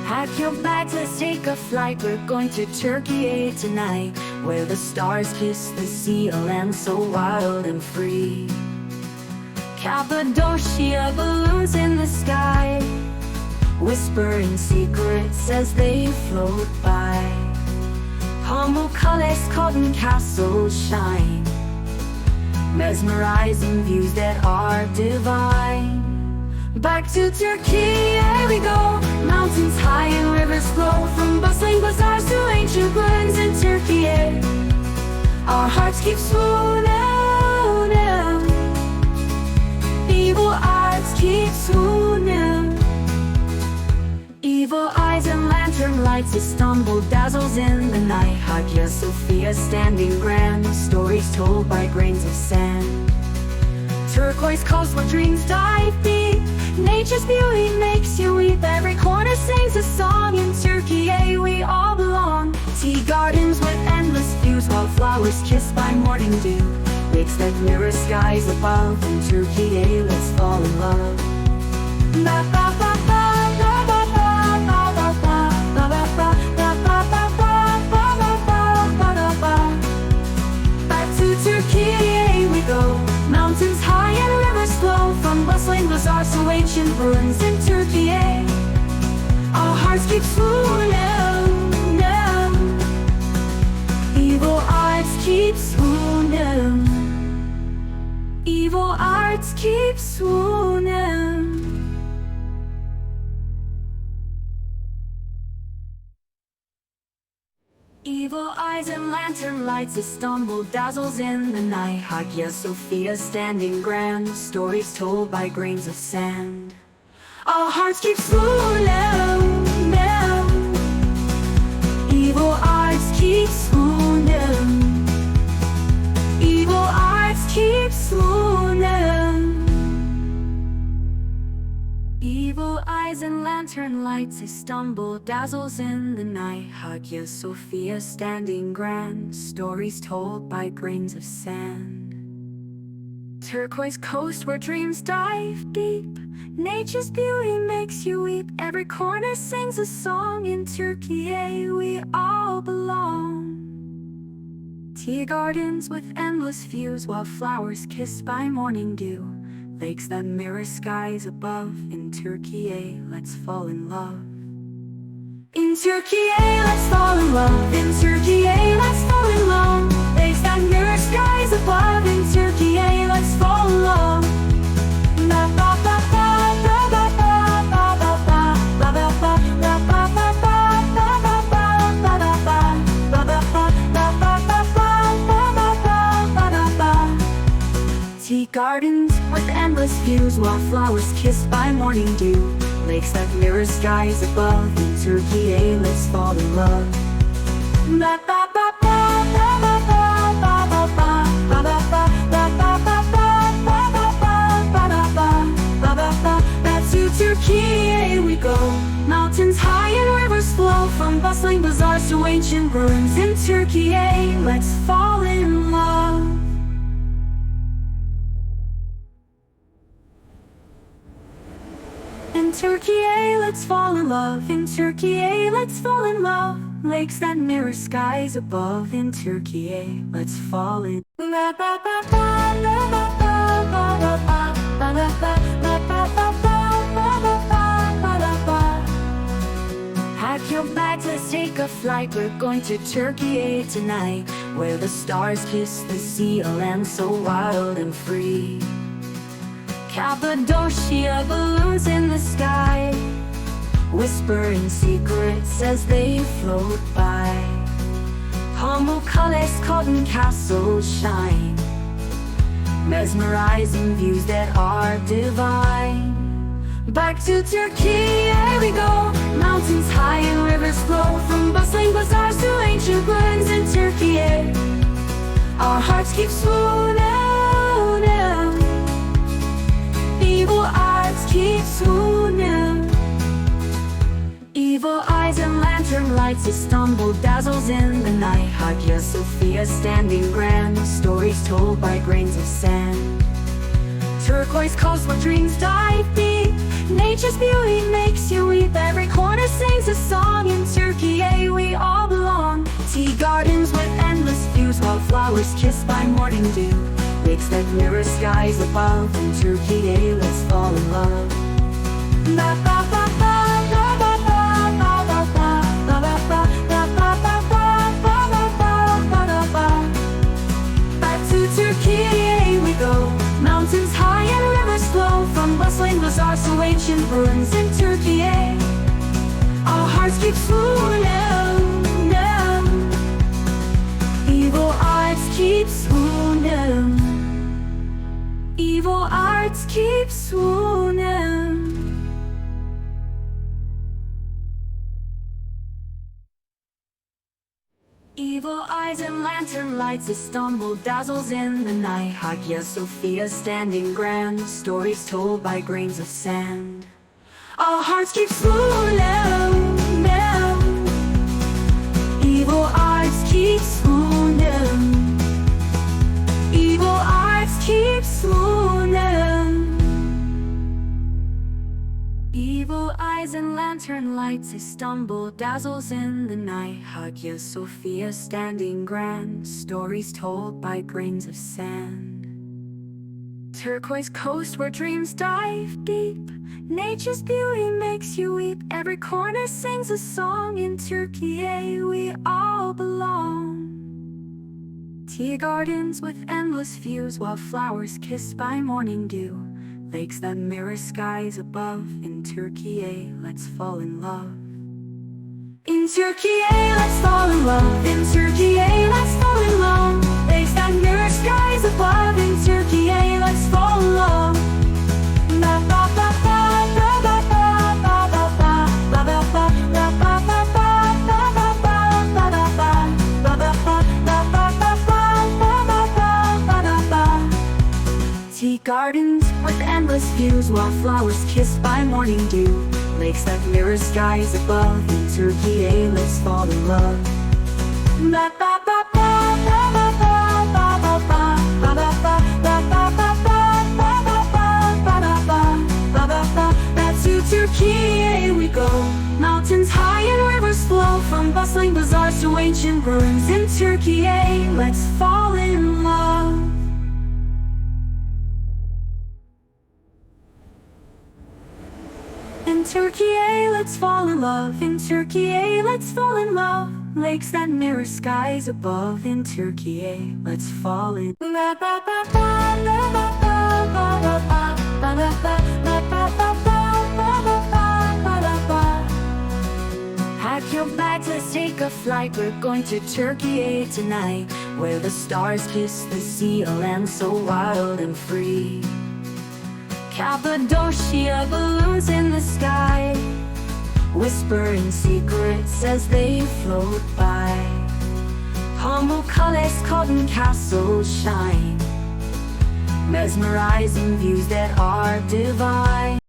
Pack your bags, let's take a flight. We're going to Turkey tonight, where the stars kiss the sea, a land so wild and free. Cappadocia, balloons in the sky, whispering secrets as they float by. Humble colors, cotton castles shine, mesmerizing views that are divine. Back to Turkey, here we go. Mountains high and rivers flow, from bustling bazaars to ancient ruins in Turkey. Our hearts keep swooning. Evil eyes keep swooning. Evil eyes and lantern lights, Istanbul dazzles in the night. Hagia Sophia standing grand, stories told by grains of sand. Turquoise coast where dreams dive deep, nature's beauty makes you weep. Every corner sings a song, in Turkey we all belong. Tea gardens with endless views, while flowers kissed by morning dew. Lakes that mirror skies above, in Turkey let's fall in love. Back to Turkey we go. Mountains high and rivers flow, from bustling bazaars to ancient ruins in Turkey. Our hearts keep swooning. Evil eyes keep swooning. Evil eyes keep swooning. Evil eyes and lantern lights, Istanbul dazzles in the night. Hagia Sophia standing grand, stories told by grains of sand. Our hearts keep swooning. Evil eyes keep swooning. Evil eyes keep swooning. Evil eyes and lantern lights, Istanbul dazzles in the night. Hagia Sophia standing grand, stories told by grains of sand. Turquoise coast where dreams dive deep, nature's beauty makes you weep. Every corner sings a song, in Turkey we all belong. Tea gardens with endless views, while flowers kissed by morning dew. Lakes that mirror skies above, in Turkey let's fall in love. In Turkey let's fall in love. In Turkey let's fall in love. Lakes that mirror skies above, in Turkey let's fall in love. Tea gardens with endless views, while flowers kissed by morning dew. Lakes that mirror skies above, in Turkey let's fall in love. Back to Turkey we go. Mountains high and rivers flow, from bustling bazaars to ancient ruins in Turkey let's fall in love. In Turkey let's fall in love. In Turkey let's fall in love. Lakes that mirror skies above, in Turkey let's fall in love. Pack your bags, let's take a flight. We're going to Turkey tonight, where the stars kiss the sea, a land so wild and free. Cappadocia, balloons in the sky, whispering secrets as they float by. Humble colors, cotton castles shine, mesmerizing views that are divine. Back to Turkey, here we go. Mountains high and rivers flow, from bustling bazaars to ancient ruins in Turkey. Our hearts keep swooning. Evil eyes keep swooning. Evil eyes and lantern lights, Istanbul dazzles in the night. Hagia Sophia standing grand, stories stories told by grains of sand. Turquoise coast where dreams dive deep. Nature's beauty makes you weep. Every corner sings a song. In Turkey, we all belong. Tea gardens with endless views, wildflowers kissed by morning dew. Lakes that mirror skies above. In Turkey, let's fall in love. Ba ba ba ba ba ba ba ba ba ba ba ba ba ba ba ba ba. Back to Turkey we go. Mountains high and rivers flow, from bustling bazaars to ancient ruins. In Turkey, our hearts keep swooning. Evil arts keep swooning. Evil arts keep swooning. Evil eyes and lantern lights, Istanbul dazzles in the night. Hagia Sophia standing grand, stories told by grains of sand. Our hearts keep swooning. Evil eyes keep swooning. Evil eyes keep swooning. Evil eyes and lantern lights, Istanbul dazzles in the night. Hagia Sophia standing grand, stories told by grains of sand. Turquoise coast where dreams dive deep. Nature's beauty makes you weep. Every corner sings a song. In Turkey, we all belong. Tea gardens with endless views, wildflowers kissed by morning dew. Lakes that mirror skies above. In Turkey, let's fall in love. In Turkey, let's fall in love. In Turkey, let's fall in love. Lakes that mirror skies above. In Turkey, let's fall in love. Ba ba ba ba ba ba ba ba ba ba ba ba ba ba ba ba ba. Tea gardens with endless views, wildflowers kissed by morning dew. Lakes that mirror skies above. In Turkey, let's fall in love. Ba ba ba ba ba ba ba ba ba ba ba ba ba ba ba ba ba ba ba. Back to Turkey we go. Mountains high and rivers flow, from bustling bazaars to ancient ruins. In Turkey, let's fall in love. In Turkey, let's fall in love. In Turkey, let's fall in love. Lakes that mirror skies above. In Turkey, let's fall in love. Pack your bags, let's take a flight. We're going to Turkey tonight, where the stars kiss the sea, a land so wild and free. Cappadocia, balloons in the sky, whispering secrets as they float by. Pamukkale's cotton castles shine, mesmerizing views that are divine.